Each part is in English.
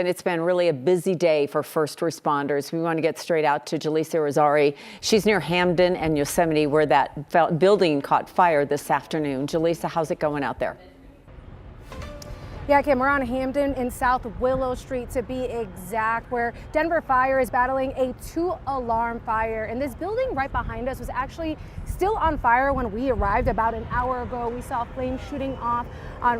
And it's been really a busy day for first responders. We want to get straight out to Jaleesa Rosari. She's near Hamden and Yosemite, where that building caught fire this afternoon. Jaleesa, how's it going out there? Yeah, Kim, we're on Hamden in South Willow Street to be exact, where Denver Fire is battling a 2-alarm fire. And this building right behind us was actually still on fire when we arrived about an hour ago. We saw flames shooting off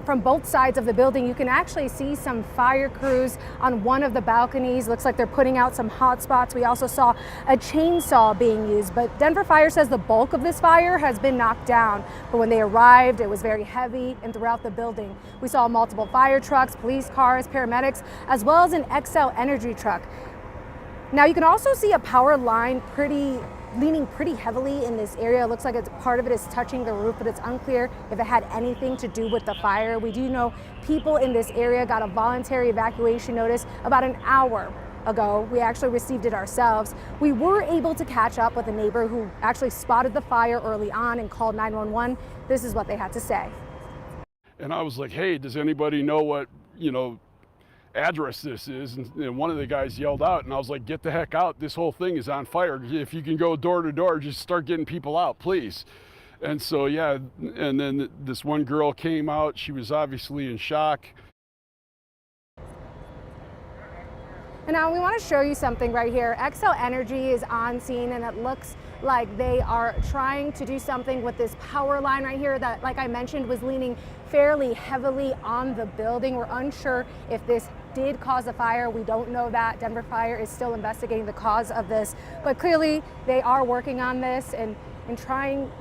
from both sides of the building. You can actually see some fire crews on one of the balconies. Looks like they're putting out some hot spots. We also saw a chainsaw being used, but Denver Fire says the bulk of this fire has been knocked down. But when they arrived, it was very heavy and throughout the building. We saw multiple fire trucks, police cars, paramedics, as well as an XL Energy truck. Now you can also see a power line leaning pretty heavily in this area. It looks like part of it is touching the roof, but it's unclear if it had anything to do with the fire. We do know people in this area got a voluntary evacuation notice about an hour ago. We actually received it ourselves. We were able to catch up with a neighbor who actually spotted the fire early on and called 911. This is what they had to say. And I was like, hey, does anybody know what, address this is? And one of the guys yelled out, and I was like, get the heck out. This whole thing is on fire. If you can go door to door, just start getting people out, please. And so, yeah, and then this one girl came out. She was obviously in shock. And now we want to show you something right here. XL Energy is on scene, and it looks like they are trying to do something with this power line right here that, like I mentioned, was leaning fairly heavily on the building. We're unsure if this did cause a fire. We don't know that. Denver Fire is still investigating the cause of this, but clearly they are working on this and trying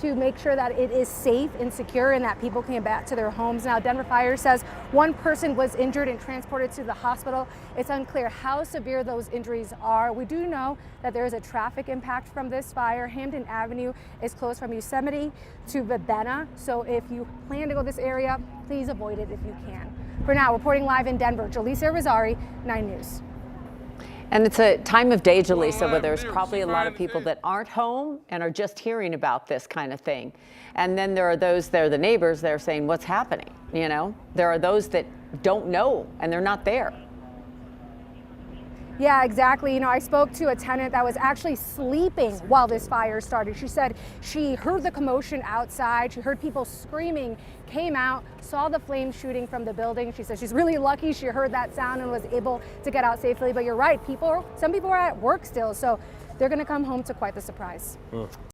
to make sure that it is safe and secure and that people can get back to their homes. Now, Denver Fire says one person was injured and transported to the hospital. It's unclear how severe those injuries are. We do know that there is a traffic impact from this fire. Hamden Avenue is closed from Yosemite to Vivena. So if you plan to go this area, please avoid it if you can. For now, reporting live in Denver, Jaleesa Rosari, 9 News. And it's a time of day, Jaleesa, where there's probably a lot of people that aren't home and are just hearing about this kind of thing. And then there are those, they're the neighbors, they're saying, what's happening? There are those that don't know and they're not there. Yeah, exactly. I spoke to a tenant that was actually sleeping while this fire started. She said she heard the commotion outside. She heard people screaming, came out, saw the flames shooting from the building. She said she's really lucky she heard that sound and was able to get out safely. But you're right, some people are at work still, so they're going to come home to quite the surprise.